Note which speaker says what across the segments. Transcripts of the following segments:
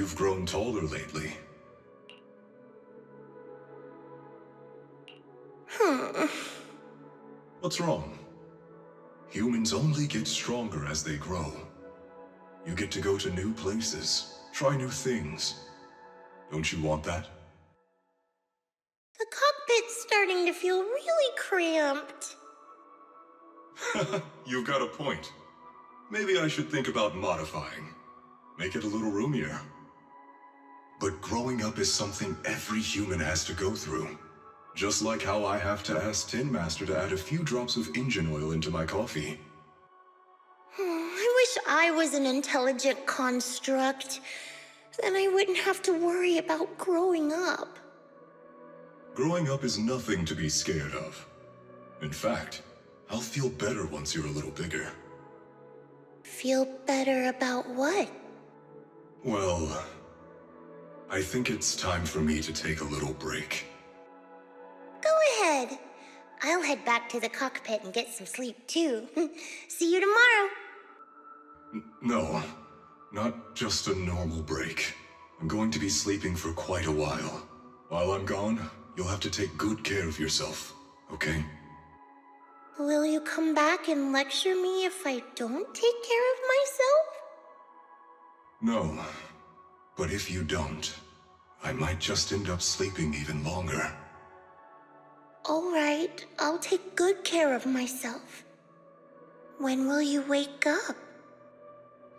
Speaker 1: you've grown taller lately. What's wrong? Humans only get stronger as they grow. You get to go to new places, try new things. Don't you want that?
Speaker 2: The cockpit's starting to feel really cramped.
Speaker 1: You've got a point. Maybe I should think about modifying. Make it a little roomier. But growing up is something every human has to go through. Just like how I have to ask Tin Master to add a few drops of engine oil into my coffee.
Speaker 2: I wish I was an intelligent construct. Then I wouldn't have to worry about growing up.
Speaker 1: Growing up is nothing to be scared of. In fact, I'll feel better once you're a little bigger.
Speaker 2: Feel better about what?
Speaker 1: Well, I think it's time for me to take a little break.
Speaker 2: Go ahead. I'll head back to the cockpit and get some sleep too. See you tomorrow.
Speaker 1: No, not just a normal break. I'm going to be sleeping for quite a while. While I'm gone, you'll have to take good care of yourself, okay?
Speaker 2: Will you come back and lecture me if I don't take care of myself?
Speaker 1: No, but if you don't, I might just end up sleeping even longer.
Speaker 2: All right, I'll take good care of myself. When will you wake up?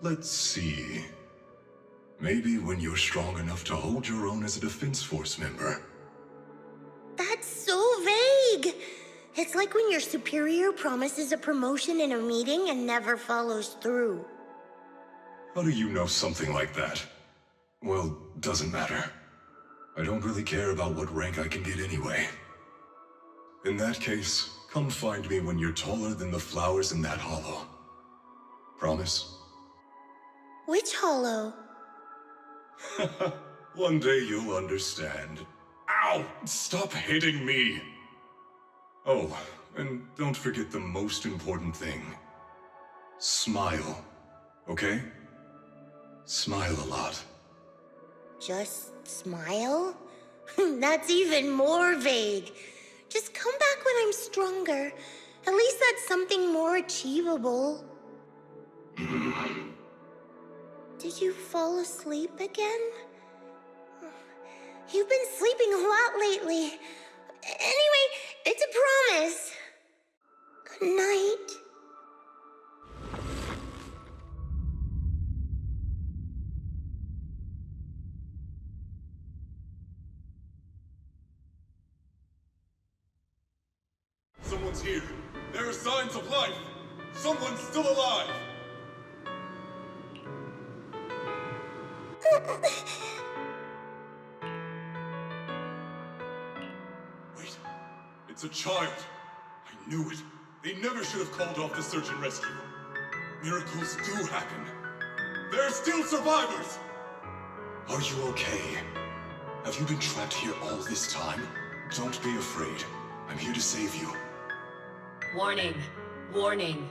Speaker 1: Let's see. Maybe when you're strong enough to hold your own as a Defense Force member.
Speaker 2: That's so vague. It's like when your superior promises a promotion in a meeting and never follows through.
Speaker 1: How do you know something like that? Well, doesn't matter. I don't really care about what rank I can get anyway. In that case, come find me when you're taller than the flowers in that hollow. Promise?
Speaker 2: Which hollow?
Speaker 1: One day you'll understand. Ow! Stop hitting me! Oh, and don't forget the most important thing. Smile, okay? Smile a lot.
Speaker 2: Just smile? That's even more vague. Just come back when I'm stronger. At least that's something more achievable. Did you fall asleep again? You've been sleeping a lot lately. Anyway, it's a promise. Good night.
Speaker 1: Someone's here. There are signs of life. Someone's still alive. Wait, it's a child. I knew it. They never should have called off the search and rescue. Miracles do happen. There are still survivors. Are you okay? Have you been trapped here all this time? Don't be afraid. I'm here to save you.
Speaker 3: Warning. Warning.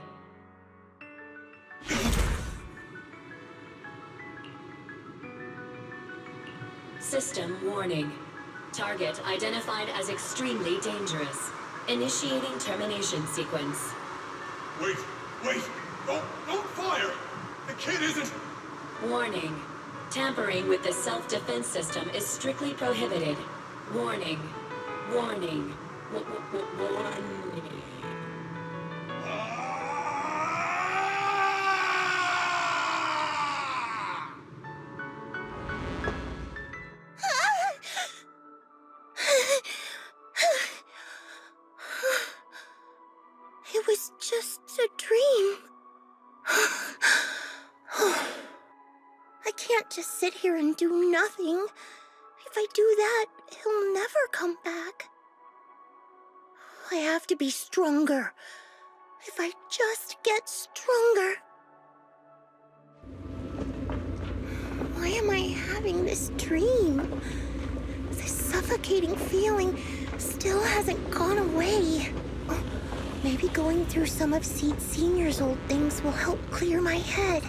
Speaker 3: System warning. Target identified as extremely dangerous. Initiating termination sequence.
Speaker 1: Wait! Don't fire! The kid isn't...
Speaker 3: Warning. Tampering with the self-defense system is strictly prohibited. Warning. Warning. Warning.
Speaker 2: It was just a dream. I can't just sit here and do nothing. If I do that, he'll never come back. I have to be stronger. If I just get stronger. Why am I having this dream? This suffocating feeling still hasn't gone away. Maybe going through some of Seed Senior's old things will help clear my head.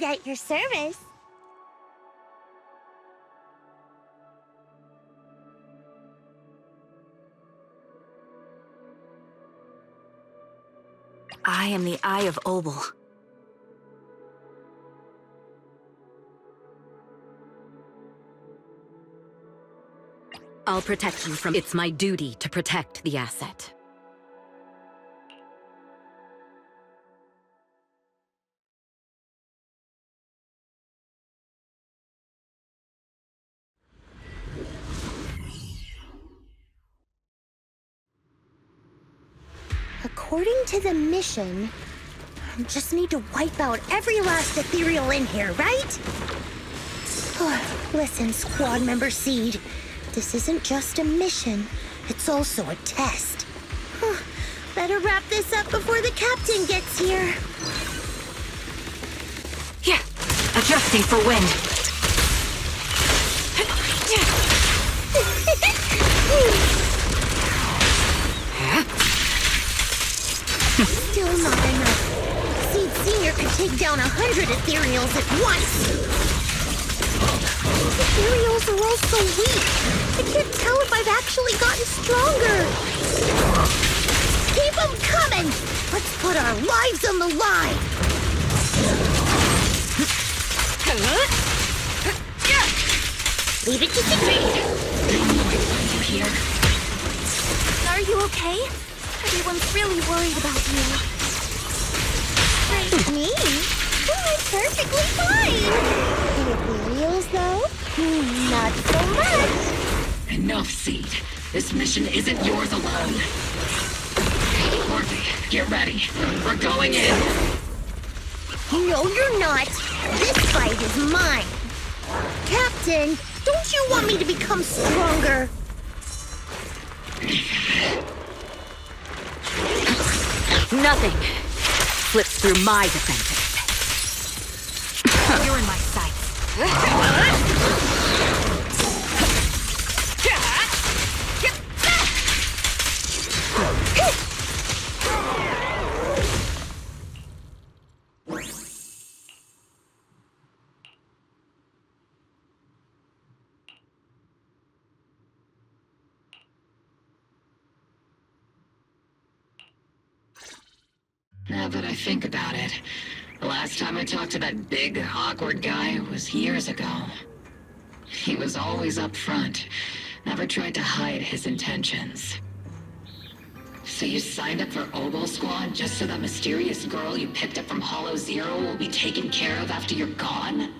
Speaker 2: at your service.
Speaker 4: I am the Eye of Obel. I'll protect you from... It's my duty to protect the asset.
Speaker 2: According to the mission, I just need to wipe out every last ethereal in here, right? Listen, squad member Seed. This isn't just a mission, it's also a test. Better wrap this up before the captain gets here.
Speaker 4: Yeah, adjusting for wind.
Speaker 2: Still not enough. Seed Senior could take down 100 ethereals at once. These ethereals are all so weak. I can't tell if I've actually gotten stronger. Keep them coming! Let's put our lives on the line! Leave it to Seed!
Speaker 4: Are you okay? Everyone's really worried about you.
Speaker 2: Me? I'm perfectly fine! The ethereals, though? Not so much!
Speaker 5: Enough, Seed. This mission isn't yours alone. Dorothy, get ready. We're going in.
Speaker 2: No, you're not. This fight is mine. Captain, don't you want me to become stronger?
Speaker 4: Nothing slips through my defenses. You're in my sights.
Speaker 5: Now that I think about it, the last time I talked to that big, awkward guy was years ago. He was always up front, never tried to hide his intentions. So you signed up for Obel Squad just so that mysterious girl you picked up from Hollow Zero will be taken care of after you're gone?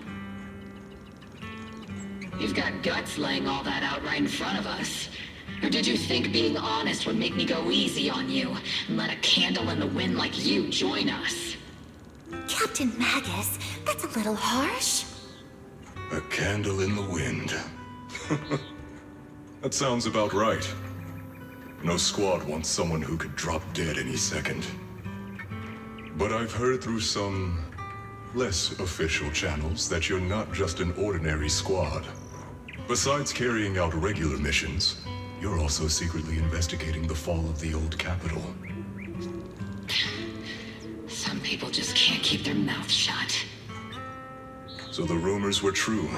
Speaker 5: You've got guts laying all that out right in front of us. Or did you think being honest would make me go easy on you and let a candle in the wind like you join us?
Speaker 2: Captain Magus, that's a little harsh.
Speaker 1: A candle in the wind. That sounds about right. No squad wants someone who could drop dead any second. But I've heard through some less official channels that you're not just an ordinary squad. Besides carrying out regular missions, you're also secretly investigating the fall of the old capital.
Speaker 5: Some people just can't keep their mouths shut.
Speaker 1: So the rumors were true.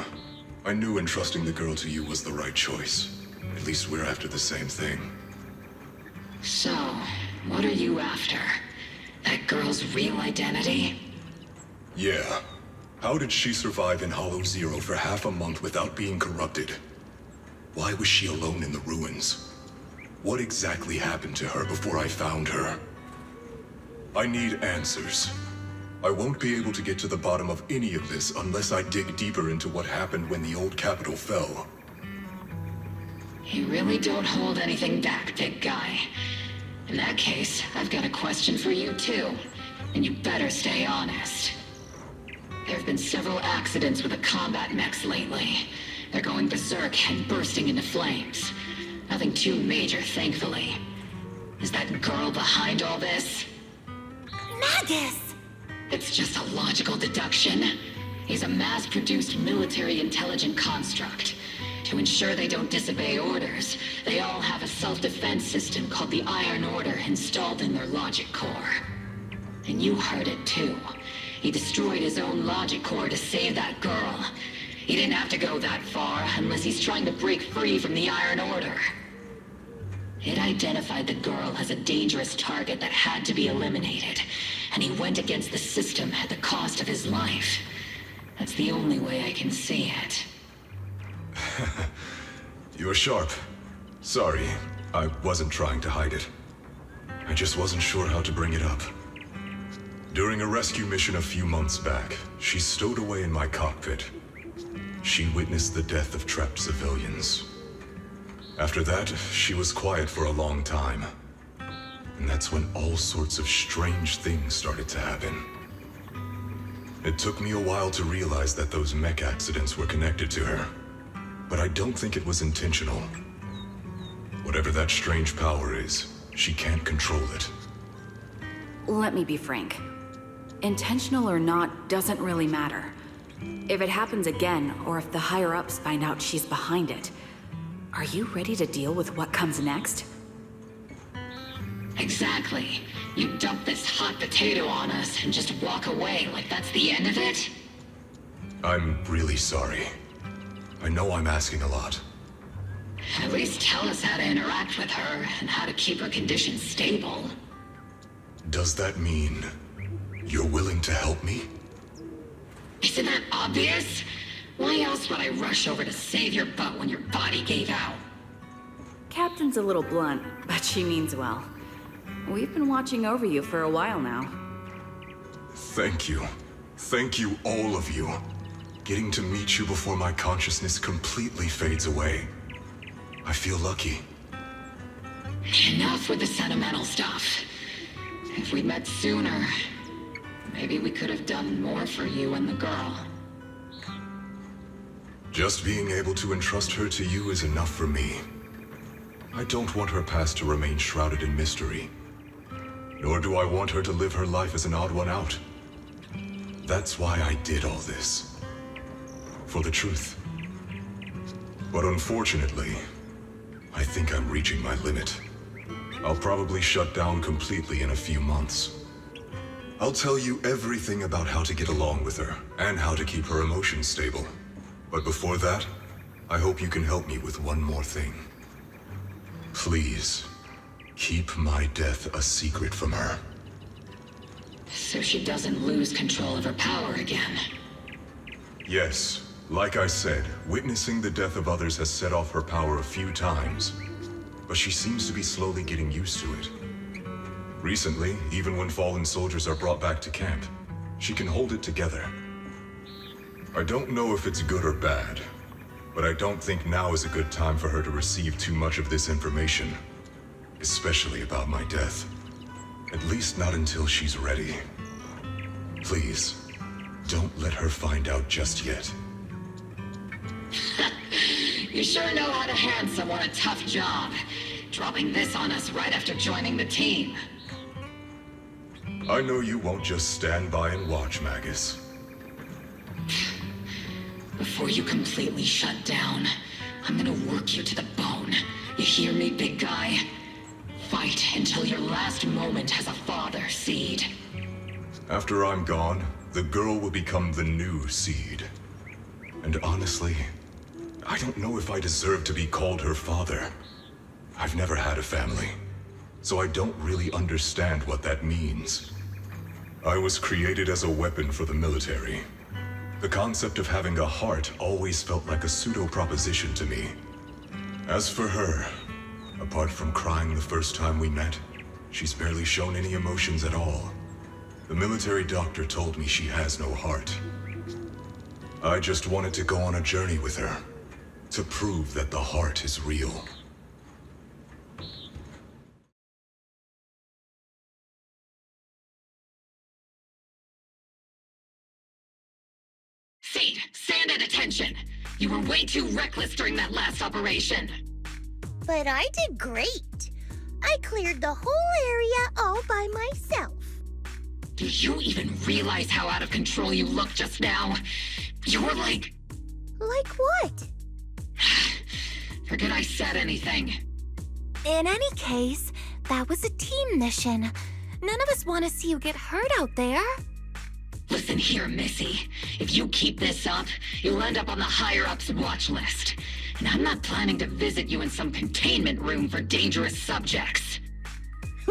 Speaker 1: I knew entrusting the girl to you was the right choice. At least we're after the same thing.
Speaker 5: So, what are you after? That girl's real identity?
Speaker 1: Yeah. How did she survive in Hollow Zero for half a month without being corrupted? Why was she alone in the ruins? What exactly happened to her before I found her? I need answers. I won't be able to get to the bottom of any of this unless I dig deeper into what happened when the old capital fell.
Speaker 5: You really don't hold anything back, big guy. In that case, I've got a question for you too. And you better stay honest. There have been several accidents with the combat mechs lately. They're going berserk and bursting into flames. Nothing too major, thankfully. Is that girl behind all this?
Speaker 2: Magus!
Speaker 5: It's just a logical deduction. He's a mass-produced military intelligent construct. To ensure they don't disobey orders, they all have a self-defense system called the Iron Order installed in their logic core. And you heard it too. He destroyed his own logic core to save that girl. He didn't have to go that far unless he's trying to break free from the Iron Order. It identified the girl as a dangerous target that had to be eliminated, and he went against the system at the cost of his life. That's the only way I can see it.
Speaker 1: You're sharp. Sorry, I wasn't trying to hide it. I just wasn't sure how to bring it up. During a rescue mission a few months back, she stowed away in my cockpit. She witnessed the death of trapped civilians. After that, she was quiet for a long time. And that's when all sorts of strange things started to happen. It took me a while to realize that those mech accidents were connected to her. But I don't think it was intentional. Whatever that strange power is, she can't control it.
Speaker 6: Let me be frank. Intentional or not doesn't really matter. If it happens again, or if the higher-ups find out she's behind it, are you ready to deal with what comes next?
Speaker 5: Exactly. You dump this hot potato on us and just walk away like that's the end of it?
Speaker 1: I'm really sorry. I know I'm asking a lot.
Speaker 5: At least tell us how to interact with her and how to keep her condition stable.
Speaker 1: Does that mean you're willing to help me?
Speaker 5: Isn't that obvious? Why else would I rush over to save your butt when your body gave out?
Speaker 6: Captain's a little blunt, but she means well. We've been watching over you for a while now.
Speaker 1: Thank you. Thank you, all of you. Getting to meet you before my consciousness completely fades away. I feel lucky.
Speaker 5: Enough with the sentimental stuff. If we'd met sooner, maybe we could have done more for you and the girl.
Speaker 1: Just being able to entrust her to you is enough for me. I don't want her past to remain shrouded in mystery. Nor do I want her to live her life as an odd one out. That's why I did all this. For the truth. But unfortunately, I think I'm reaching my limit. I'll probably shut down completely in a few months. I'll tell you everything about how to get along with her, and how to keep her emotions stable. But before that, I hope you can help me with one more thing. Please, keep my death a secret from her.
Speaker 5: So she doesn't lose control of her power again.
Speaker 1: Yes, like I said, witnessing the death of others has set off her power a few times. But she seems to be slowly getting used to it. Recently, even when fallen soldiers are brought back to camp, she can hold it together. I don't know if it's good or bad, but I don't think now is a good time for her to receive too much of this information. Especially about my death. At least not until she's ready. Please, don't let her find out just yet.
Speaker 5: You sure know how to hand someone a tough job, dropping this on us right after joining the team.
Speaker 1: I know you won't just stand by and watch, Magus.
Speaker 5: Before you completely shut down, I'm gonna work you to the bone. You hear me, big guy? Fight until your last moment as a father seed.
Speaker 1: After I'm gone, the girl will become the new seed. And honestly, I don't know if I deserve to be called her father. I've never had a family, so I don't really understand what that means. I was created as a weapon for the military. The concept of having a heart always felt like a pseudo-proposition to me. As for her, apart from crying the first time we met, she's barely shown any emotions at all. The military doctor told me she has no heart. I just wanted to go on a journey with her, to prove that the heart is real.
Speaker 5: Seed, stand at attention! You were way too reckless during that last operation.
Speaker 2: But I did great. I cleared the whole area all by myself.
Speaker 5: Do you even realize how out of control you looked just now? You were like...
Speaker 2: Like what?
Speaker 5: Forget I said anything.
Speaker 4: In any case, that was a team mission. None of us want to see you get hurt out there.
Speaker 5: Listen here, Missy. If you keep this up, you'll end up on the higher-ups watch list. And I'm not planning to visit you in some containment room for dangerous subjects.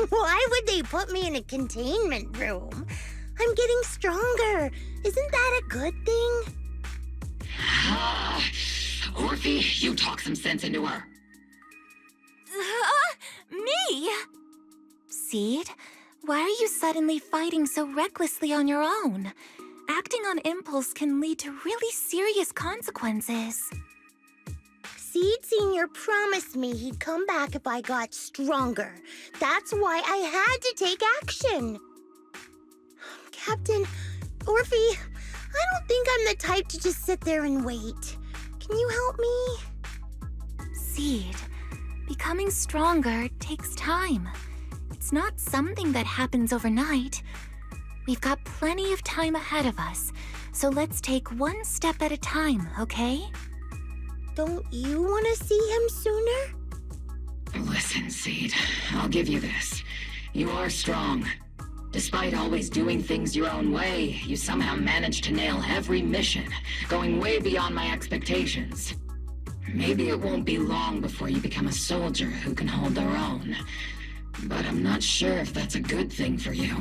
Speaker 2: Why would they put me in a containment room? I'm getting stronger. Isn't that a good thing?
Speaker 5: Orphe, you talk some sense into her.
Speaker 4: Me? Seed, why are you suddenly fighting so recklessly on your own? Acting on impulse can lead to really serious consequences.
Speaker 2: Seed Senior promised me he'd come back if I got stronger. That's why I had to take action. Captain, Orphe, I don't think I'm the type to just sit there and wait. Can you help me?
Speaker 4: Seed, becoming stronger takes time. It's not something that happens overnight. We've got plenty of time ahead of us, so let's take one step at a time, okay?
Speaker 2: Don't you want to see him sooner?
Speaker 5: Listen, Seed, I'll give you this. You are strong. Despite always doing things your own way, you somehow managed to nail every mission, going way beyond my expectations. Maybe it won't be long before you become a soldier who can hold their own. But I'm not sure if that's a good thing for you.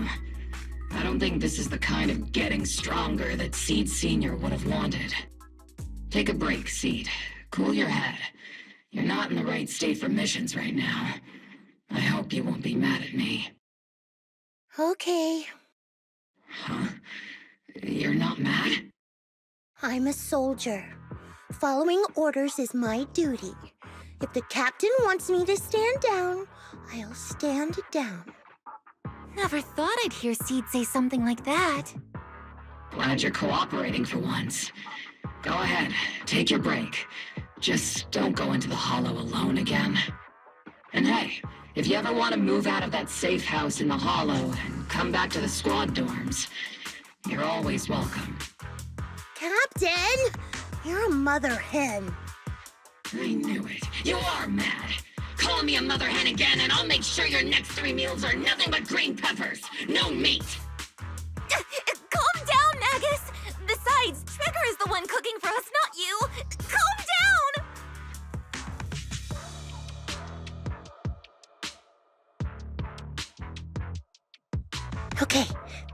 Speaker 5: I don't think this is the kind of getting stronger that Seed Senior would have wanted. Take a break, Seed. Cool your head. You're not in the right state for missions right now. I hope you won't be mad at me.
Speaker 2: Okay.
Speaker 5: Huh? You're not mad?
Speaker 2: I'm a soldier. Following orders is my duty. If the captain wants me to stand down, I'll stand down.
Speaker 4: Never thought I'd hear Seed say something like that.
Speaker 5: Glad you're cooperating for once. Go ahead, take your break. Just don't go into the hollow alone again. And hey, if you ever want to move out of that safe house in the hollow and come back to the squad dorms, you're always welcome.
Speaker 2: Captain! You're a mother hen.
Speaker 5: I knew it. You are mad. Call me a mother hen again and I'll make sure your next 3 meals are nothing but green peppers. No meat.
Speaker 4: Calm down, Magus! Besides, Trigger is the one cooking for us, not you! Calm down!
Speaker 2: Okay,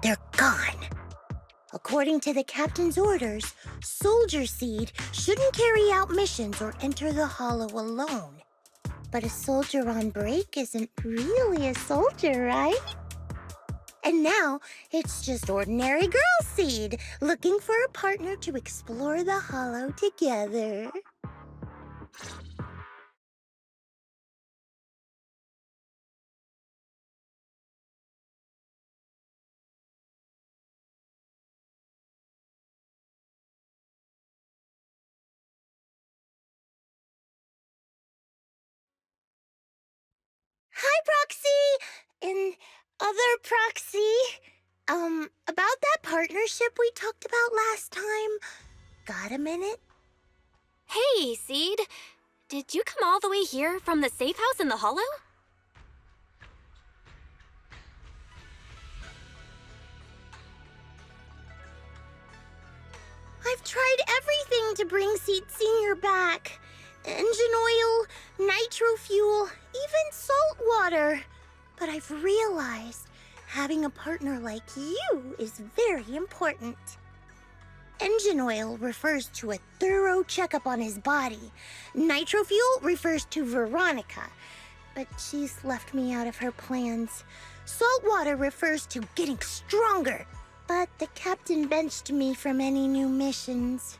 Speaker 2: they're gone. According to the captain's orders, Soldier Seed shouldn't carry out missions or enter the hollow alone. But a soldier on break isn't really a soldier, right? And now, it's just ordinary girl Seed, looking for a partner to explore the hollow together. Hi, Proxy! And other Proxy. About that partnership we talked about last time. Got a minute?
Speaker 4: Hey, Seed. Did you come all the way here from the safe house in the hollow?
Speaker 2: I've tried everything to bring Seed Senior back. Engine oil, nitro fuel, even salt water. But I've realized having a partner like you is very important. Engine oil refers to a thorough checkup on his body. Nitro fuel refers to Veronica, but she's left me out of her plans. Salt water refers to getting stronger, but the captain benched me from any new missions.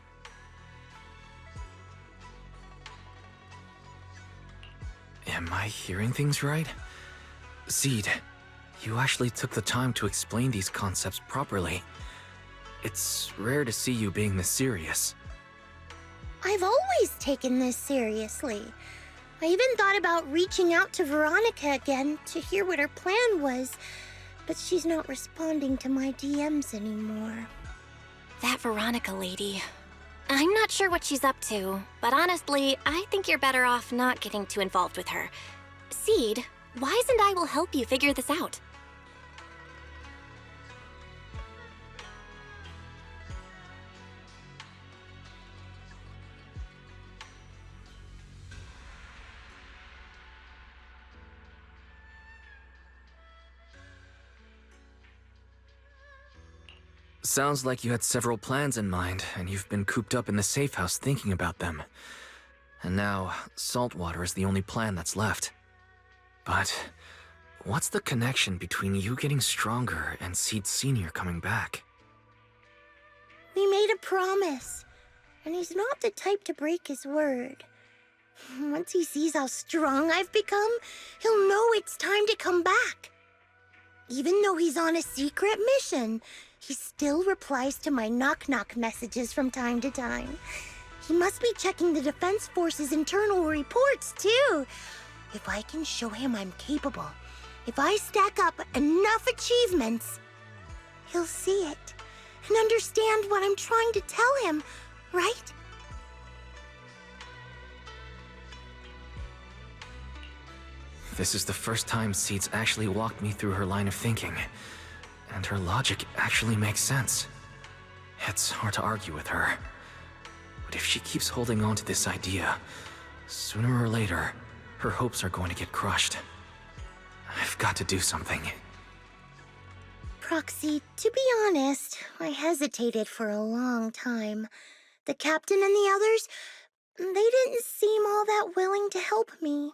Speaker 7: Am I hearing things right? Seed, you actually took the time to explain these concepts properly. It's rare to see you being this serious.
Speaker 2: I've always taken this seriously. I even thought about reaching out to Veronica again to hear what her plan was, but she's not responding to my DMs anymore.
Speaker 4: That Veronica lady. I'm not sure what she's up to, but honestly, I think you're better off not getting too involved with her. Seed, Wise and I will help you figure this out.
Speaker 7: Sounds like you had several plans in mind, and you've been cooped up in the safe house thinking about them. And now, saltwater is the only plan that's left. But what's the connection between you getting stronger and Seed Sr. coming back?
Speaker 2: We made a promise, and he's not the type to break his word. Once he sees how strong I've become, he'll know it's time to come back. Even though he's on a secret mission, he still replies to my knock-knock messages from time to time. He must be checking the Defense Force's internal reports, too. If I can show him I'm capable, if I stack up enough achievements, he'll see it and understand what I'm trying to tell him, right?
Speaker 7: This is the first time Seed's actually walked me through her line of thinking, and her logic actually makes sense. It's hard to argue with her. But if she keeps holding on to this idea, sooner or later, her hopes are going to get crushed. I've got to do something.
Speaker 2: Proxy, to be honest, I hesitated for a long time. The captain and the others, they didn't seem all that willing to help me.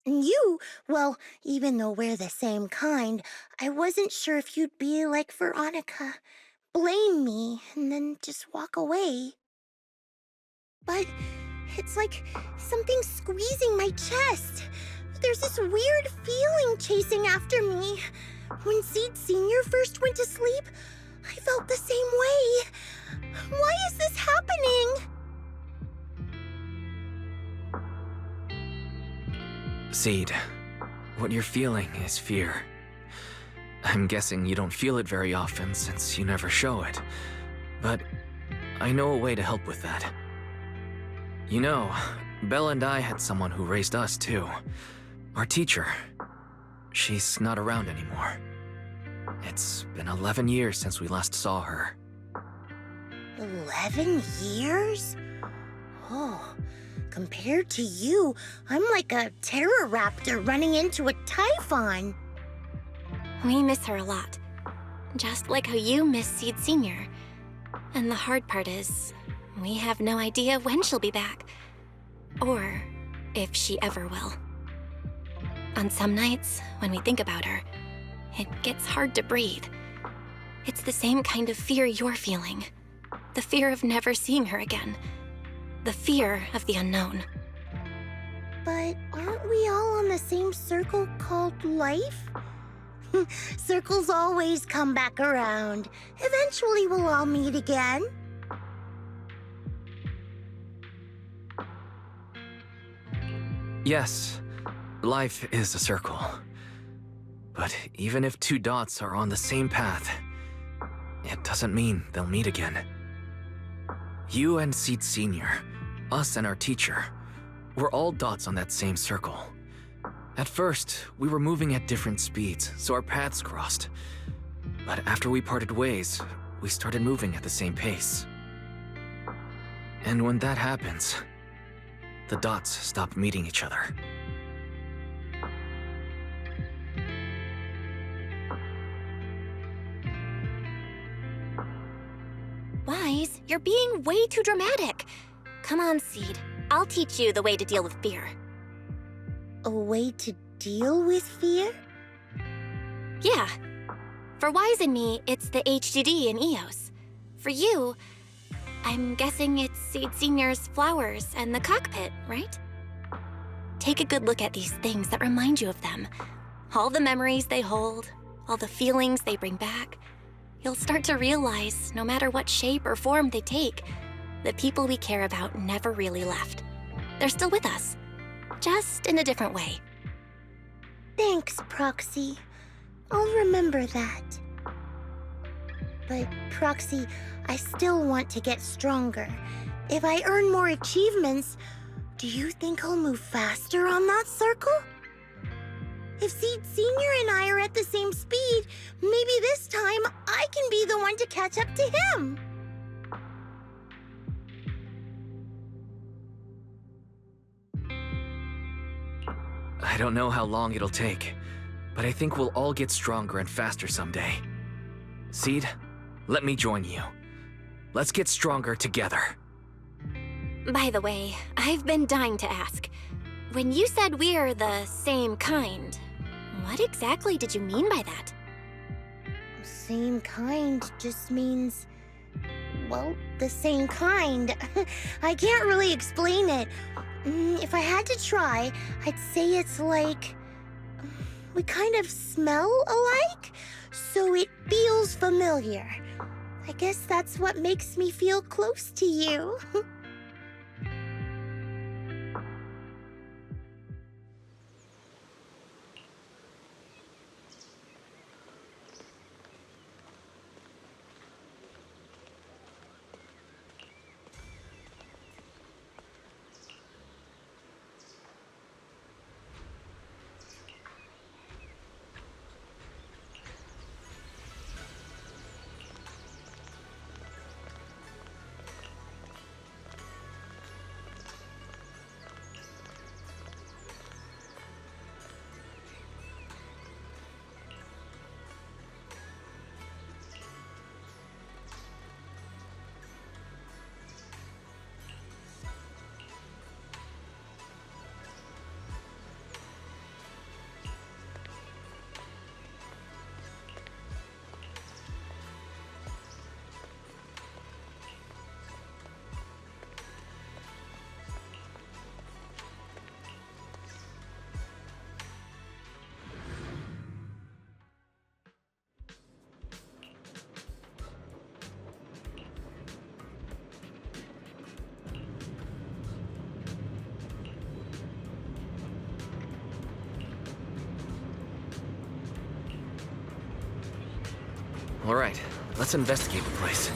Speaker 2: And you, well, even though we're the same kind, I wasn't sure if you'd be like Veronica. Blame me and then just walk away. But it's like something squeezing my chest. There's this weird feeling chasing after me. When Seed Sr. first went to sleep, I felt the same way. Why is this happening?
Speaker 7: Seed, what you're feeling is fear. I'm guessing you don't feel it very often since you never show it. But I know a way to help with that. You know, Bella and I had someone who raised us too. Our teacher. She's not around anymore. It's been 11 years since we last saw her.
Speaker 2: 11 years? Oh, compared to you, I'm like a terror raptor running into a typhon.
Speaker 4: We miss her a lot. Just like how you miss Seed Sr. And the hard part is, we have no idea when she'll be back. Or if she ever will. On some nights, when we think about her, it gets hard to breathe. It's the same kind of fear you're feeling. The fear of never seeing her again. The fear of the unknown.
Speaker 2: But aren't we all on the same circle called life? Circles always come back around. Eventually we'll all meet again.
Speaker 7: Yes, life is a circle. But even if two dots are on the same path, it doesn't mean they'll meet again. You and Seed Sr., us and our teacher, we're all dots on that same circle. At first, we were moving at different speeds, so our paths crossed. But after we parted ways, we started moving at the same pace. And when that happens, the dots stop meeting each other.
Speaker 4: Wise, you're being way too dramatic. Come on, Seed. I'll teach you the way to deal with fear.
Speaker 2: A way to deal with fear?
Speaker 4: Yeah. For Wise and me, it's the HDD and EOS. For you, I'm guessing it's Seed Sr.'s flowers and the cockpit, right? Take a good look at these things that remind you of them. All the memories they hold, all the feelings they bring back. You'll start to realize, no matter what shape or form they take, the people we care about never really left. They're still with us, just in a different way.
Speaker 2: Thanks, Proxy. I'll remember that. But, Proxy, I still want to get stronger. If I earn more achievements, do you think I'll move faster on that circle? If Seed Sr. and I are at the same speed, maybe this time I can be the one to catch up to him.
Speaker 7: I don't know how long it'll take, but I think we'll all get stronger and faster someday. Seed, let me join you. Let's get stronger together.
Speaker 4: By the way, I've been dying to ask. When you said we're the same kind, what exactly did you mean by that?
Speaker 2: Same kind just means, well, the same kind. I can't really explain it. If I had to try, I'd say it's like we kind of smell alike, so it feels familiar. I guess that's what makes me feel close to you.
Speaker 7: All right, let's investigate the place.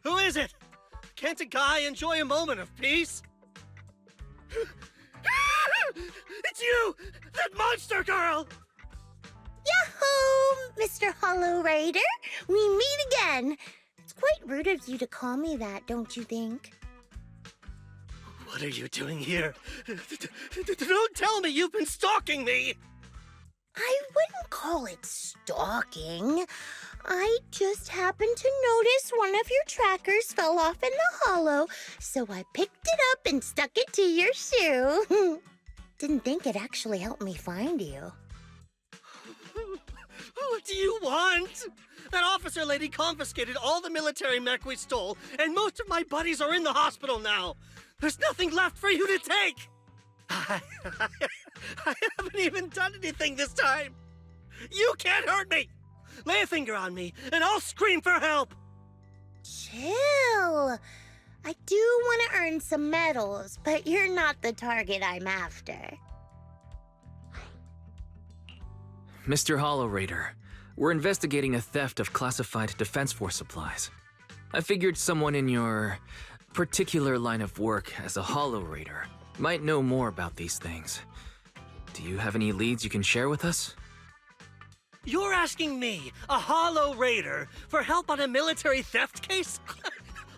Speaker 8: Who is it? Can't a guy enjoy a moment of peace? It's you! That monster girl!
Speaker 2: Yahoo, Mr. Hollow Rider! We meet again! It's quite rude of you to call me that, don't you think?
Speaker 8: What are you doing here? Don't tell me you've been stalking me!
Speaker 2: I wouldn't call it stalking. I just happened to notice one of your trackers fell off in the hollow, so I picked it up and stuck it to your shoe. Didn't think it actually helped me find you.
Speaker 8: What do you want? That officer lady confiscated all the military mech we stole, and most of my buddies are in the hospital now. There's nothing left for you to take. I haven't even done anything this time. You can't hurt me. Lay a finger on me, and I'll scream for help.
Speaker 2: Chill. I do want to earn some medals, but you're not the target I'm after.
Speaker 7: Mr. Hollow Raider, we're investigating a theft of classified Defense Force supplies. I figured someone in your particular line of work as a Hollow Raider might know more about these things. Do you have any leads you can share with us?
Speaker 8: You're asking me, a Hollow Raider, for help on a military theft case?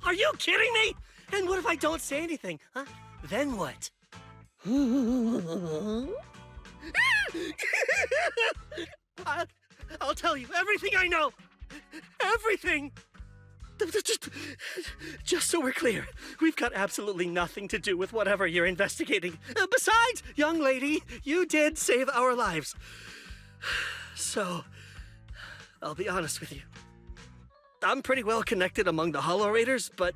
Speaker 8: Are you kidding me? And what if I don't say anything, huh? Then what? I'll tell you everything I know. Everything. Just so we're clear, we've got absolutely nothing to do with whatever you're investigating. Besides, young lady, you did save our lives. So, I'll be honest with you. I'm pretty well connected among the Hollow Raiders, but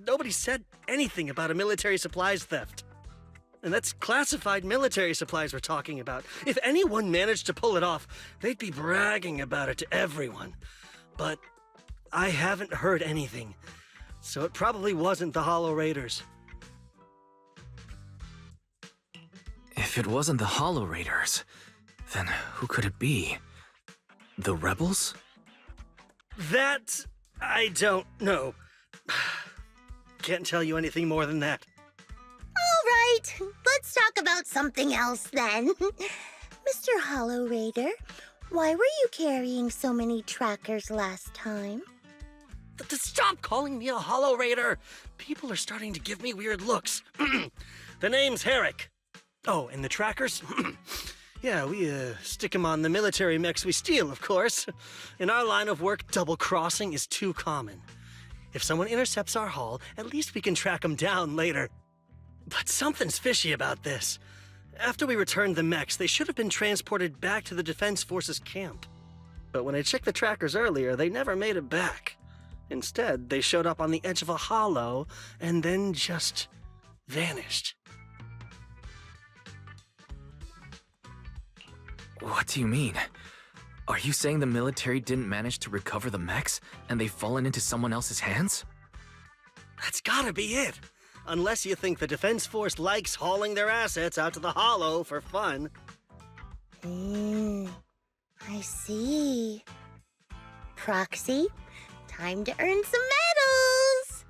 Speaker 8: nobody said anything about a military supplies theft. And that's classified military supplies we're talking about. If anyone managed to pull it off, they'd be bragging about it to everyone. But I haven't heard anything, so it probably wasn't the Hollow Raiders.
Speaker 7: If it wasn't the Hollow Raiders, then who could it be? The rebels?
Speaker 8: That I don't know. Can't tell you anything more than that.
Speaker 2: All right, let's talk about something else then. Mr. Hollow Raider, why were you carrying so many trackers last time?
Speaker 8: Stop calling me a Hollow Raider! People are starting to give me weird looks. The name's Herrick. Oh, and the trackers? Yeah, we stick them on the military mechs we steal, of course. In our line of work, double-crossing is too common. If someone intercepts our haul, at least we can track them down later. But something's fishy about this. After we returned the mechs, they should have been transported back to the Defense Forces camp. But when I checked the trackers earlier, they never made it back. Instead, they showed up on the edge of a hollow and then just vanished.
Speaker 7: What do you mean? Are you saying the military didn't manage to recover the mechs and they've fallen into someone else's hands?
Speaker 8: That's gotta be it. Unless you think the Defense Force likes hauling their assets out to the hollow for fun.
Speaker 2: I see. Proxy, time to earn some medals!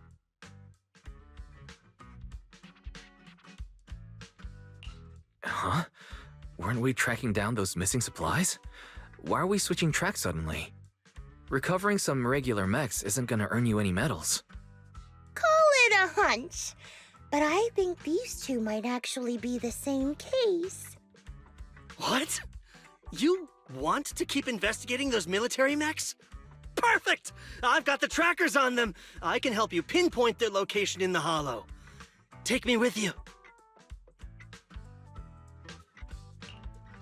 Speaker 7: Huh? Weren't we tracking down those missing supplies? Why are we switching tracks suddenly? Recovering some regular mechs isn't gonna earn you any medals.
Speaker 2: Call it a hunch, but I think these two might actually be the same case.
Speaker 8: What? You want to keep investigating those military mechs? Perfect! I've got the trackers on them. I can help you pinpoint their location in the hollow. Take me with you.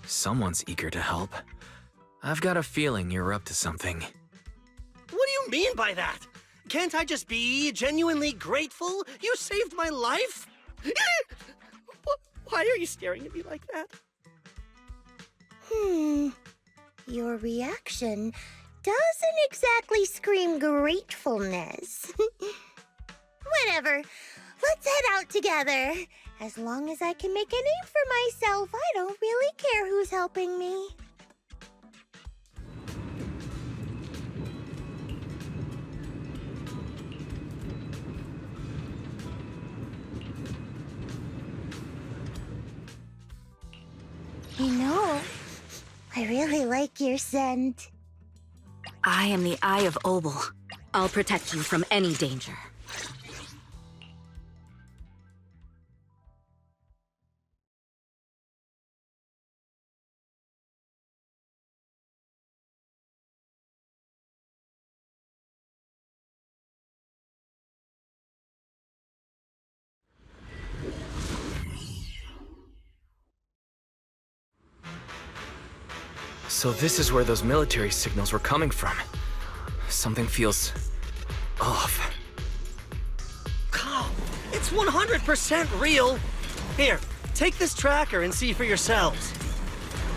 Speaker 7: Someone's eager to help. I've got a feeling you're up to something.
Speaker 8: What do you mean by that? Can't I just be genuinely grateful? You saved my life? Why are you staring at me like that?
Speaker 2: Your reaction doesn't exactly scream gratefulness. Whatever. Let's head out together. As long as I can make a name for myself, I don't really care who's helping me. You know, I really like your scent.
Speaker 9: I am the Eye of Obel. I'll protect you from any danger.
Speaker 7: So this is where those military signals were coming from. Something feels off.
Speaker 8: Oh, it's 100% real. Here, take this tracker and see for yourselves.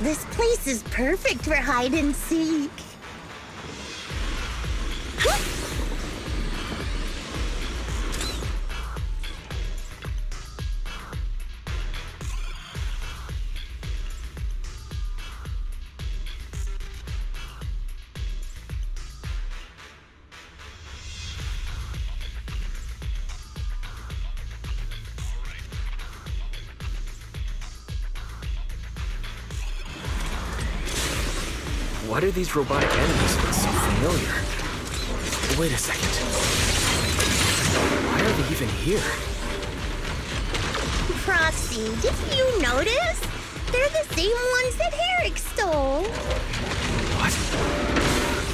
Speaker 2: This place is perfect for hide and seek.
Speaker 7: Why do these robotic enemies look so familiar? Wait a second. Why are they even here?
Speaker 2: Proxy, did you notice? They're the same ones that Herrick stole.
Speaker 7: What?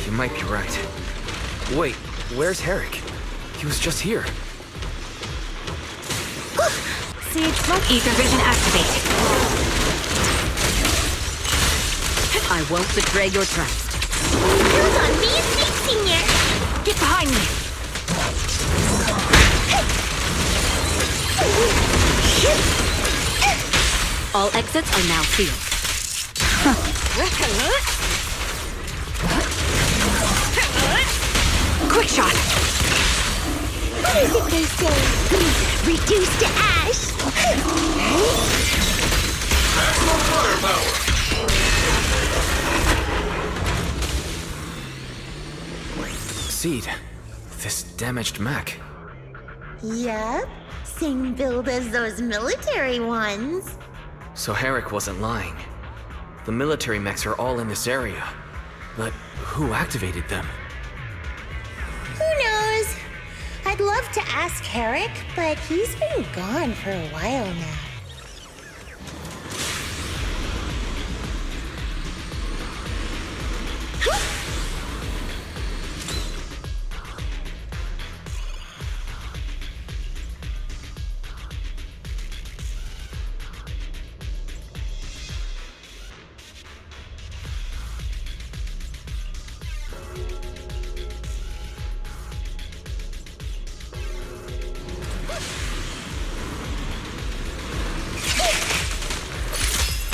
Speaker 7: You might be right. Wait, where's Herrick? He was just here.
Speaker 9: Seed smoke ether vision activate. I won't betray your trust.
Speaker 2: Build on me and fixing it.
Speaker 9: Get behind me! All exits are now sealed. Quick shot!
Speaker 2: What is it they say? Reduced to ash.
Speaker 1: Maximum firepower!
Speaker 7: Seed, this damaged mech.
Speaker 2: Yep, same build as those military ones.
Speaker 7: So Herrick wasn't lying. The military mechs are all in this area. But who activated them?
Speaker 2: Who knows? I'd love to ask Herrick, but he's been gone for a while now.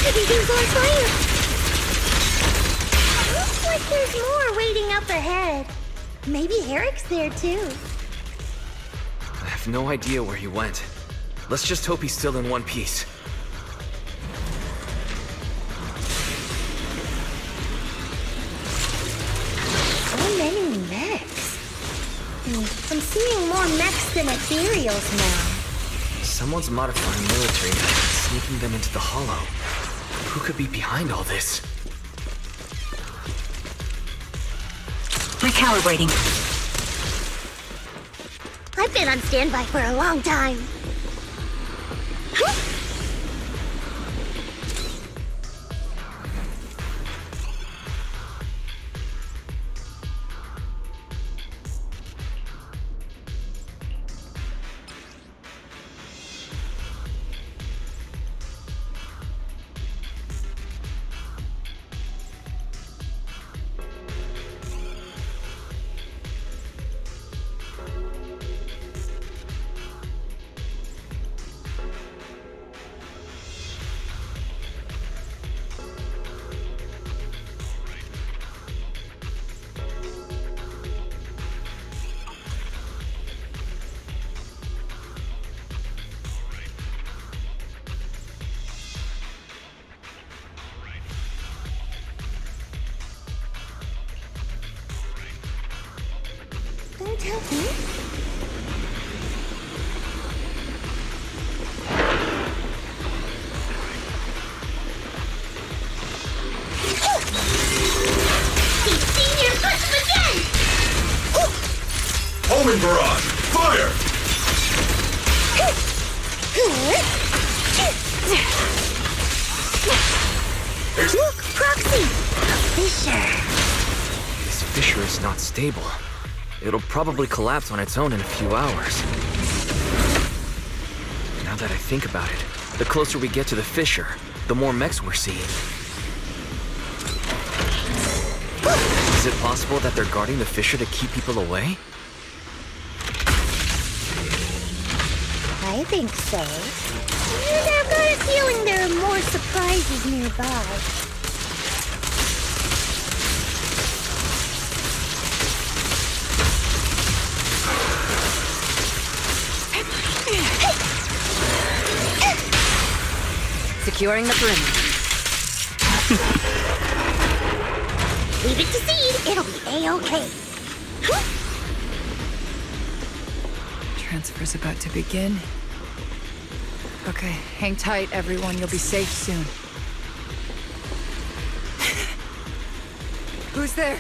Speaker 2: Everything's on fire! Looks like there's more waiting up ahead. Maybe Herrick's there too.
Speaker 7: I have no idea where he went. Let's just hope he's still in one piece.
Speaker 2: So many mechs. I'm seeing more mechs than ethereals now.
Speaker 7: Someone's modifying military mechs and sneaking them into the hollow. Who could be behind all this?
Speaker 9: Recalibrating.
Speaker 2: I've been on standby for a long time. Don't tell me. He's seen your button again!
Speaker 1: Homing barrage! Fire!
Speaker 2: Look, Proxy! A fissure.
Speaker 7: This fissure is not stable. It'll probably collapse on its own in a few hours. Now that I think about it, the closer we get to the fissure, the more mechs we're seeing. Is it possible that they're guarding the fissure to keep people away?
Speaker 2: I think so. And I've got a feeling there are more surprises nearby.
Speaker 9: Securing the perimeter.
Speaker 2: Leave it to Seed. It'll be A-okay.
Speaker 10: Transfer's about to begin. Okay, hang tight, everyone. You'll be safe soon. Who's there?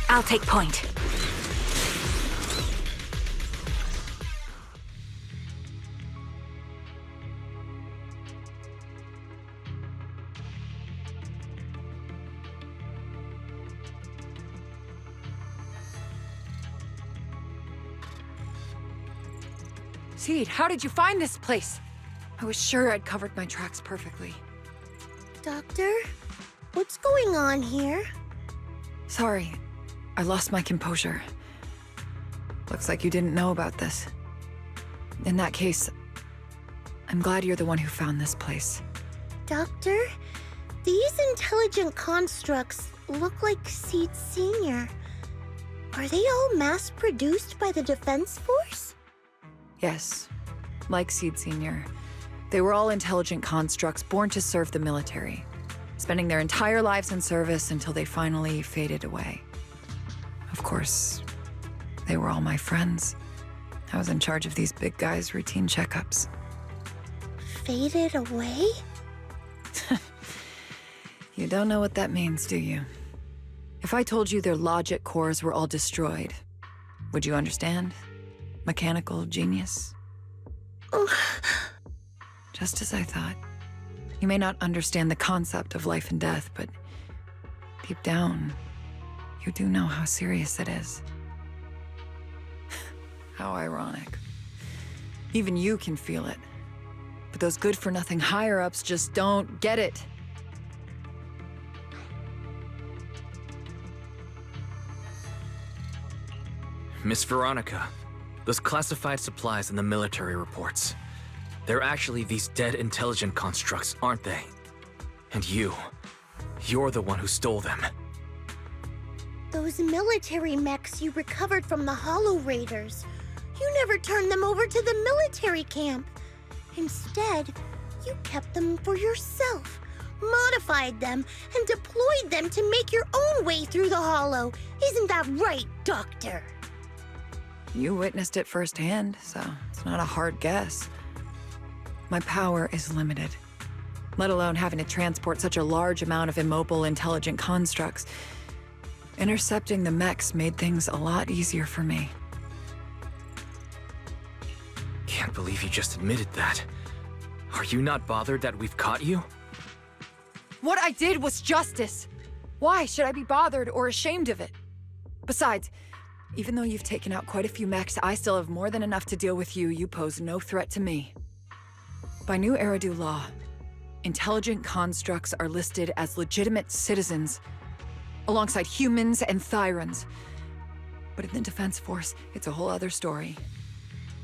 Speaker 9: I'll take point.
Speaker 10: Seed, how did you find this place? I was sure I'd covered my tracks perfectly.
Speaker 2: Doctor, what's going on here?
Speaker 10: Sorry, I lost my composure. Looks like you didn't know about this. In that case, I'm glad you're the one who found this place.
Speaker 2: Doctor, these intelligent constructs look like Seed Senior. Are they all mass-produced by the Defense Force?
Speaker 10: Yes, like Seed Senior. They were all intelligent constructs born to serve the military, spending their entire lives in service until they finally faded away. Of course, they were all my friends. I was in charge of these big guys' routine checkups.
Speaker 2: Faded away?
Speaker 10: You don't know what that means, do you? If I told you their logic cores were all destroyed, would you understand? Mechanical genius? Just as I thought. You may not understand the concept of life and death, but deep down, you do know how serious it is. How ironic. Even you can feel it. But those good-for-nothing higher-ups just don't get it.
Speaker 7: Miss Veronica, those classified supplies in the military reports. They're actually these dead intelligent constructs, aren't they? And you're the one who stole them.
Speaker 2: Those military mechs you recovered from the Hollow Raiders. You never turned them over to the military camp. Instead, you kept them for yourself, modified them, and deployed them to make your own way through the Hollow. Isn't that right, Doctor?
Speaker 10: You witnessed it firsthand, so it's not a hard guess. My power is limited, let alone having to transport such a large amount of immobile, intelligent constructs. Intercepting the mechs made things a lot easier for me.
Speaker 7: Can't believe you just admitted that. Are you not bothered that we've caught you?
Speaker 10: What I did was justice. Why should I be bothered or ashamed of it? Besides, even though you've taken out quite a few mechs, I still have more than enough to deal with you. You pose no threat to me. By new Eridu law, intelligent constructs are listed as legitimate citizens, alongside humans and Thyrans. But in the Defense Force, it's a whole other story.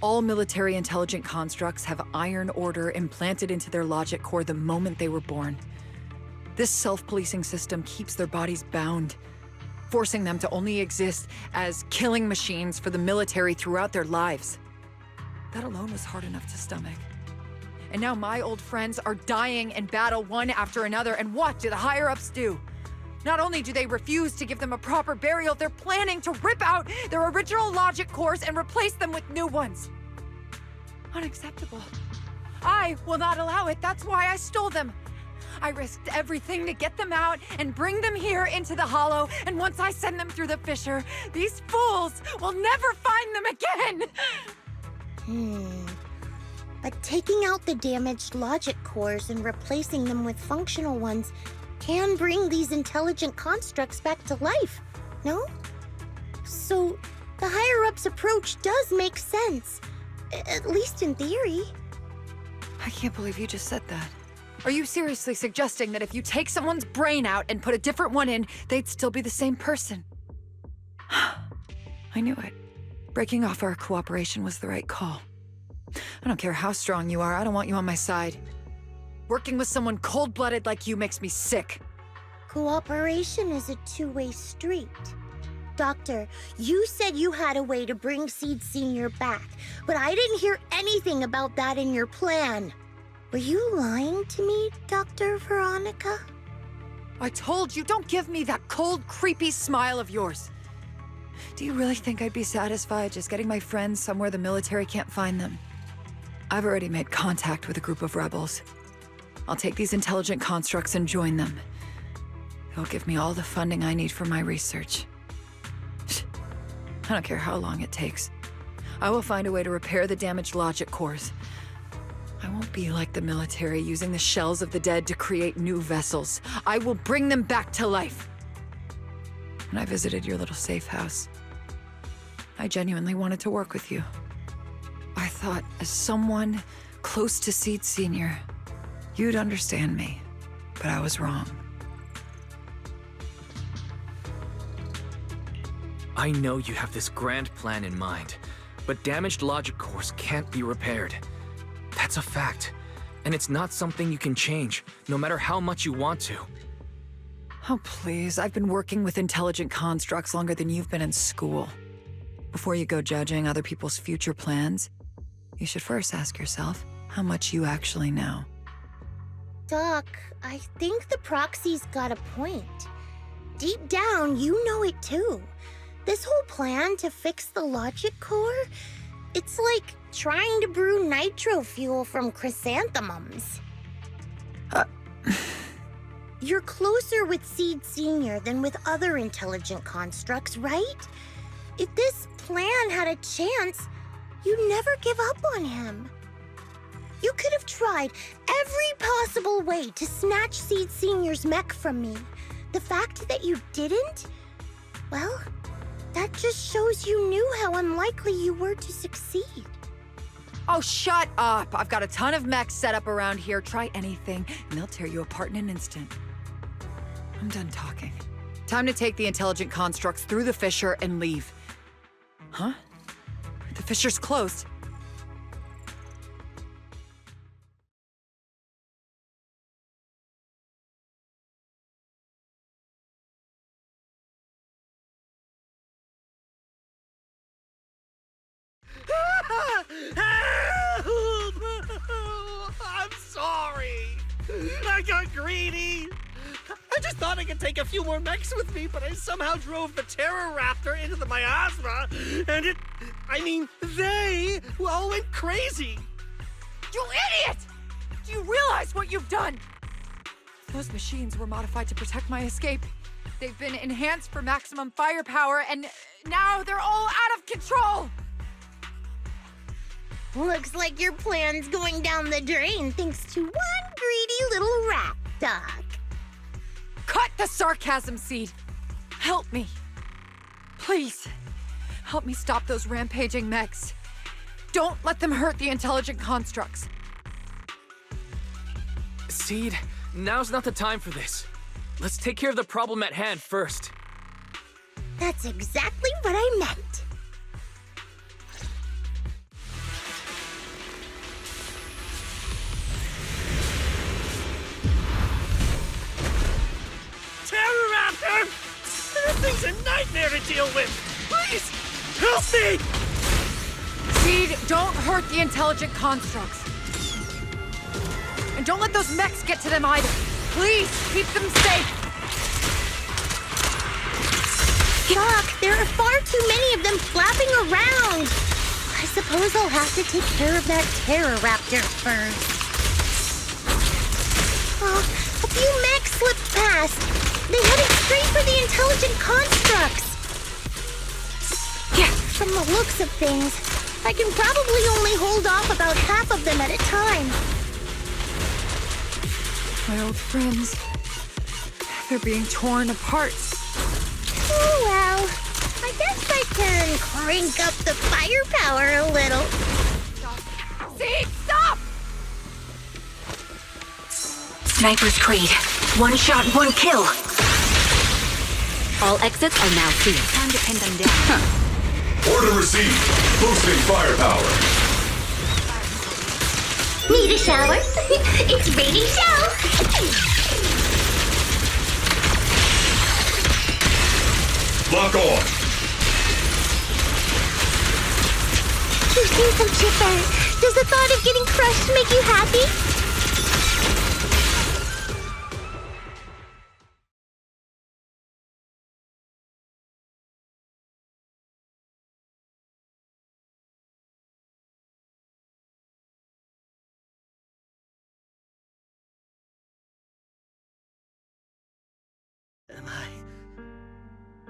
Speaker 10: All military intelligent constructs have Iron Order implanted into their logic core the moment they were born. This self-policing system keeps their bodies bound, forcing them to only exist as killing machines for the military throughout their lives. That alone was hard enough to stomach. And now my old friends are dying in battle one after another, and what do the higher-ups do? Not only do they refuse to give them a proper burial, they're planning to rip out their original logic cores and replace them with new ones. Unacceptable. I will not allow it. That's why I stole them. I risked everything to get them out and bring them here into the Hollow, and once I send them through the fissure, these fools will never find them again!
Speaker 2: But taking out the damaged logic cores and replacing them with functional ones can bring these intelligent constructs back to life, no? So, The higher-ups' approach does make sense. At least in theory.
Speaker 10: I can't believe you just said that. Are you seriously suggesting that if you take someone's brain out and put a different one in, they'd still be the same person? I knew it. Breaking off our cooperation was the right call. I don't care how strong you are, I don't want you on my side. Working with someone cold-blooded like you makes me sick.
Speaker 2: Cooperation is a two-way street. Doctor, you said you had a way to bring Seed Senior back, but I didn't hear anything about that in your plan. Were you lying to me, Dr. Veronica?
Speaker 10: I told you, don't give me that cold, creepy smile of yours. Do you really think I'd be satisfied just getting my friends somewhere the military can't find them? I've already made contact with a group of rebels. I'll take these intelligent constructs and join them. They'll give me all the funding I need for my research. I don't care how long it takes. I will find a way to repair the damaged logic cores. I won't be like the military, using the shells of the dead to create new vessels. I will bring them back to life. When I visited your little safe house, I genuinely wanted to work with you. I thought, as someone close to Seed Senior, you'd understand me, but I was wrong.
Speaker 7: I know you have this grand plan in mind, but damaged logic cores can't be repaired. That's a fact, and it's not something you can change, no matter how much you want to.
Speaker 10: Oh, please, I've been working with intelligent constructs longer than you've been in school. Before you go judging other people's future plans, you should first ask yourself how much you actually know.
Speaker 2: Doc, I think the proxy's got a point. Deep down, you know it too. This whole plan to fix the logic core, it's like trying to brew nitro fuel from chrysanthemums. You're closer with Seed Senior than with other intelligent constructs, right? If this plan had a chance, you'd never give up on him. You could have tried every possible way to snatch Seed Senior's mech from me. The fact that you didn't, well, that just shows you knew how unlikely you were to succeed.
Speaker 10: Oh, shut up! I've got a ton of mechs set up around here. Try anything, and they'll tear you apart in an instant. I'm done talking. Time to take the intelligent constructs through the fissure and leave. Huh? The fissure's closed.
Speaker 8: Help! I'm sorry. I got greedy. I just thought I could take a few more mechs with me, but I somehow drove the Terror Raptor into the miasma, and they all went crazy.
Speaker 10: You idiot! Do you realize what you've done? Those machines were modified to protect my escape. They've been enhanced for maximum firepower, and now they're all out of control!
Speaker 2: Looks like your plan's going down the drain thanks to one greedy little rat, Doc.
Speaker 10: Cut the sarcasm, Seed. Help me. Please. Help me stop those rampaging mechs. Don't let them hurt the intelligent constructs.
Speaker 7: Seed, now's not the time for this. Let's take care of the problem at hand first.
Speaker 2: That's exactly what I meant.
Speaker 8: Terror Raptor! That thing's a nightmare to deal with! Please, help me!
Speaker 10: Seed, don't hurt the intelligent constructs. And don't let those mechs get to them either. Please, keep them safe.
Speaker 2: Doc, there are far too many of them flapping around. I suppose I'll have to take care of that Terror Raptor first. Oh, a few mechs slipped past. They headed straight for the intelligent constructs. Yeah, from the looks of things, I can probably only hold off about half of them at a time.
Speaker 10: My old friends. They're being torn apart.
Speaker 2: Oh well. I guess I can crank up the firepower a little.
Speaker 10: Seed, stop!
Speaker 9: Sniper's Creed. One shot, one kill. All exits are now sealed. Time to pin them down.
Speaker 1: Order received. Boosting firepower.
Speaker 2: Need a shower? It's raining show!
Speaker 1: Lock on.
Speaker 2: You seem so chipper. Does the thought of getting crushed make you happy?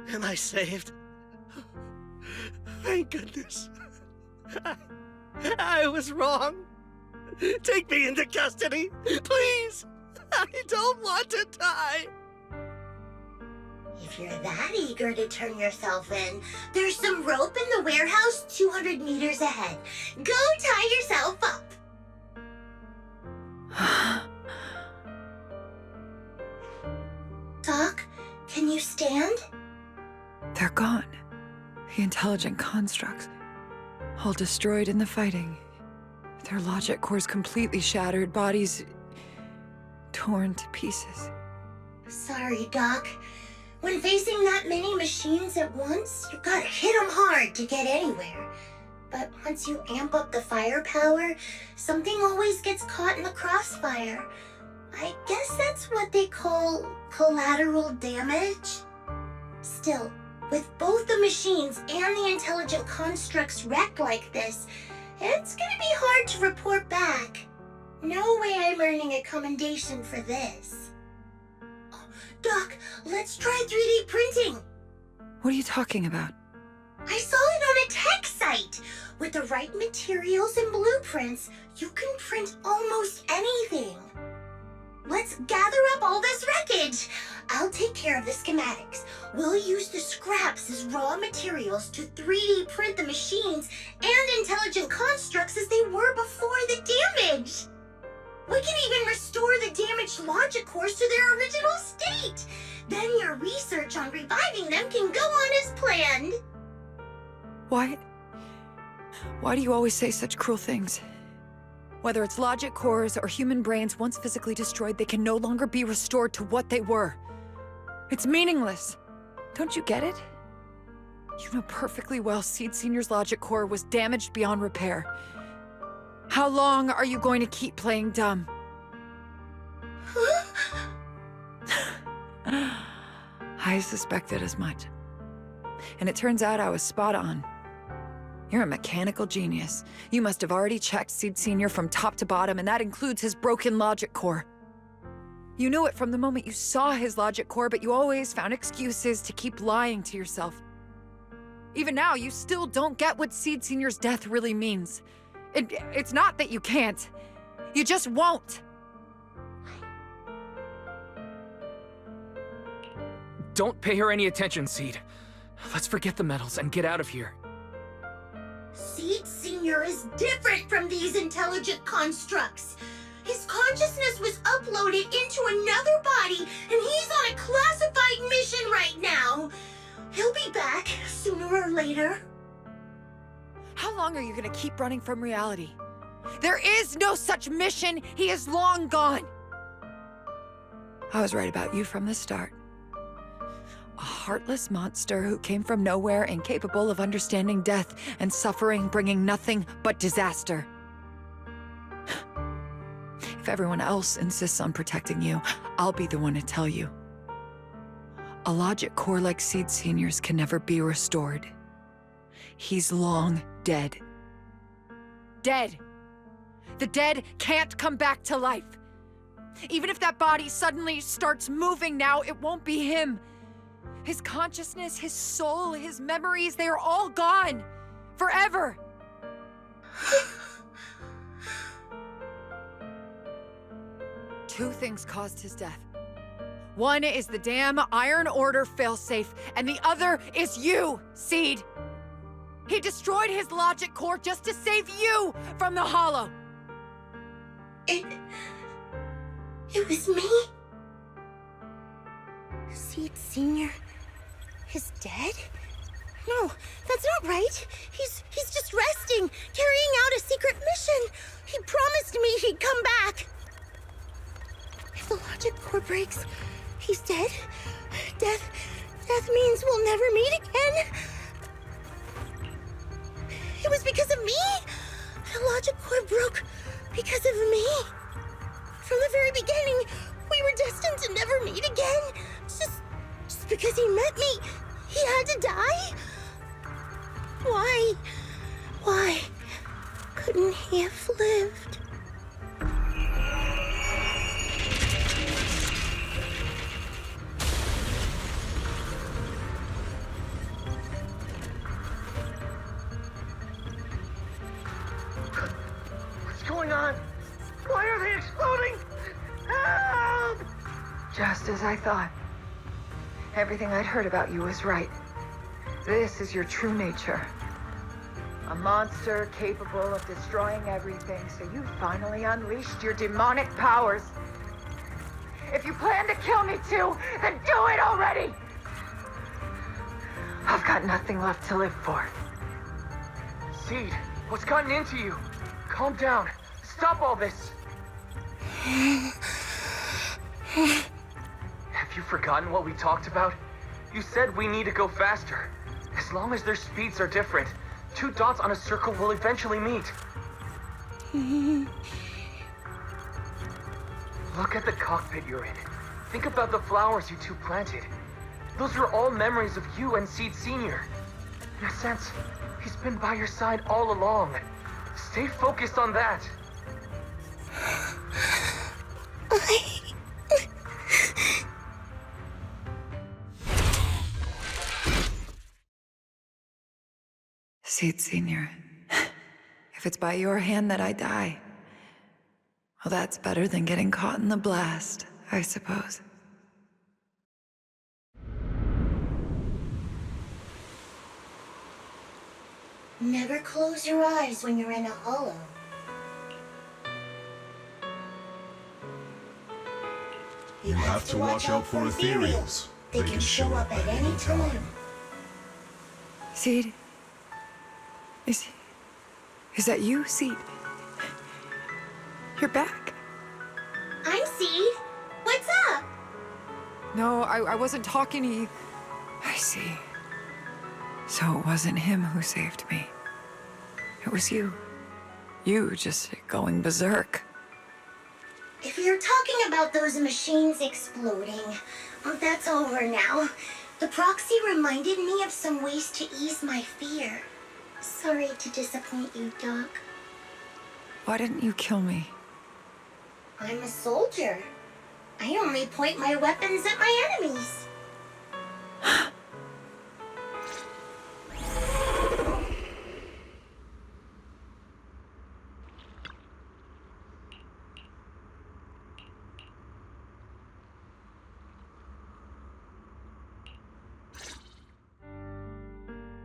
Speaker 8: Am I saved? Thank goodness. I was wrong. Take me into custody, please. I don't want to die.
Speaker 2: If you're that eager to turn yourself in, there's some rope in the warehouse 200 meters ahead. Go tie yourself up. Doc, can you stand?
Speaker 10: They're gone. The intelligent constructs. All destroyed in the fighting. Their logic cores completely shattered, bodies torn to pieces.
Speaker 2: Sorry, Doc. When facing that many machines at once, you gotta hit them hard to get anywhere. But once you amp up the firepower, something always gets caught in the crossfire. I guess that's what they call collateral damage. Still, with both the machines and the intelligent constructs wrecked like this, it's gonna be hard to report back. No way I'm earning a commendation for this. Oh, Doc, let's try 3D printing.
Speaker 10: What are you talking about?
Speaker 2: I saw it on a tech site. With the right materials and blueprints, you can print almost anything. Let's gather up all this wreckage. I'll take care of the schematics. We'll use the scraps as raw materials to 3D print the machines and intelligent constructs as they were before the damage. We can even restore the damaged logic cores to their original state. Then your research on reviving them can go on as planned.
Speaker 10: Why do you always say such cruel things? Whether it's logic cores or human brains once physically destroyed, they can no longer be restored to what they were. It's meaningless. Don't you get it? You know perfectly well Seed Senior's logic core was damaged beyond repair. How long are you going to keep playing dumb? I suspected as much. And it turns out I was spot on. You're a mechanical genius. You must have already checked Seed Senior from top to bottom, and that includes his broken logic core. You knew it from the moment you saw his logic core, but you always found excuses to keep lying to yourself. Even now, you still don't get what Seed Senior's death really means. It's not that you can't. You just won't.
Speaker 7: Don't pay her any attention, Seed. Let's forget the medals and get out of here.
Speaker 2: Seed Senior is different from these intelligent constructs. His consciousness was uploaded into another body, and he's on a classified mission right now. He'll be back sooner or later.
Speaker 10: How long are you gonna keep running from reality? There is no such mission. He is long gone. I was right about you from the start. A heartless monster who came from nowhere, incapable of understanding death and suffering, bringing nothing but disaster. If everyone else insists on protecting you, I'll be the one to tell you. A logic core like Seed Senior's can never be restored. He's long dead. Dead. The dead can't come back to life. Even if that body suddenly starts moving now, it won't be him. His consciousness, his soul, his memories, they are all gone. Forever. Two things caused his death. One is the damn Iron Order failsafe, and the other is you, Seed. He destroyed his logic core just to save you from the Hollow.
Speaker 2: It was me? Seed Senior is dead? No, that's not right. He's just resting, carrying out a secret mission. He promised me he'd come back. If the logic core breaks, he's dead. Death means we'll never meet again. It was because of me. The logic core broke because of me. From the very beginning, we were destined to never meet again. Just because he met me, he had to die? Why couldn't he have lived?
Speaker 11: What's going on? Why are they exploding? Help!
Speaker 10: Just as I thought. Everything I'd heard about you was right. This is your true nature. A monster capable of destroying everything, so you finally unleashed your demonic powers. If you plan to kill me too, then do it already! I've got nothing left to live for.
Speaker 11: Seed, what's gotten into you? Calm down. Stop all this. Have you forgotten what we talked about? You said we need to go faster. As long as their speeds are different, 2 dots on a circle will eventually meet. Look at the cockpit you're in. Think about the flowers you two planted. Those were all memories of you and Seed Senior. In a sense, he's been by your side all along. Stay focused on that.
Speaker 10: Seed Senior, if it's by your hand that I die, well, that's better than getting caught in the blast, I suppose.
Speaker 2: Never close your eyes when you're in a hollow.
Speaker 1: You have to watch out for ethereals. They can show up at any time.
Speaker 10: Seed? Is that you, Seed? You're back.
Speaker 2: I'm Seed. What's up?
Speaker 10: No, I wasn't talking to you. I see. So it wasn't him who saved me. It was you. You just going berserk.
Speaker 2: If you're talking about those machines exploding, well, that's over now. The proxy reminded me of some ways to ease my fear. Sorry to disappoint you, Doc.
Speaker 10: Why didn't you kill me?
Speaker 2: I'm a soldier. I only point my weapons at my enemies.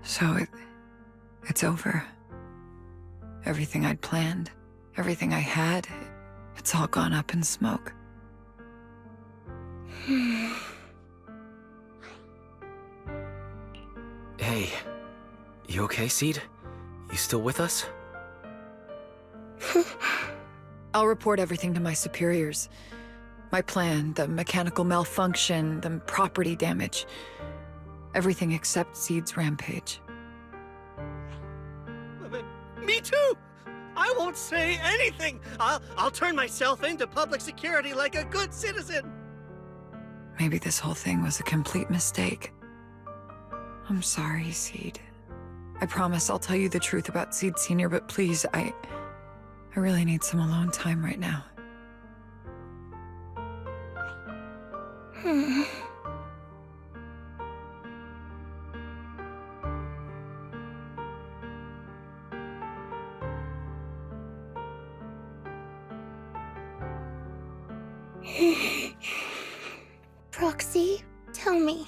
Speaker 10: So it's over. Everything I'd planned, everything I had, it's all gone up in smoke.
Speaker 7: Hey, you okay, Seed? You still with us?
Speaker 10: I'll report everything to my superiors. My plan, the mechanical malfunction, the property damage. Everything except Seed's rampage.
Speaker 8: Me too! I won't say anything! I'll turn myself into public security like a good citizen!
Speaker 10: Maybe this whole thing was a complete mistake. I'm sorry, Seed. I promise I'll tell you the truth about Seed Senior, but please, I really need some alone time right now.
Speaker 2: Proxy, tell me.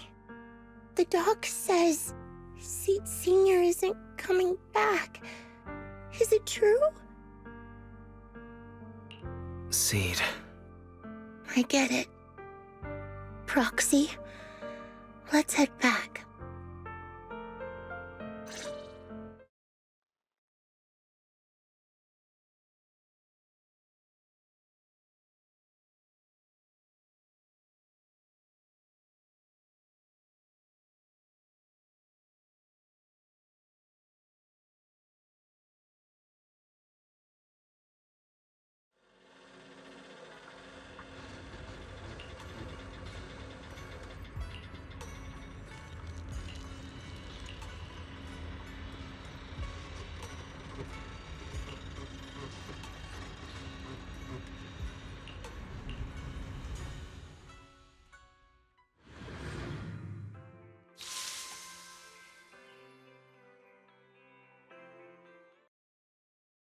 Speaker 2: The doc says Seed Senior isn't coming back. Is it true?
Speaker 7: Seed.
Speaker 2: I get it. Proxy, let's head back.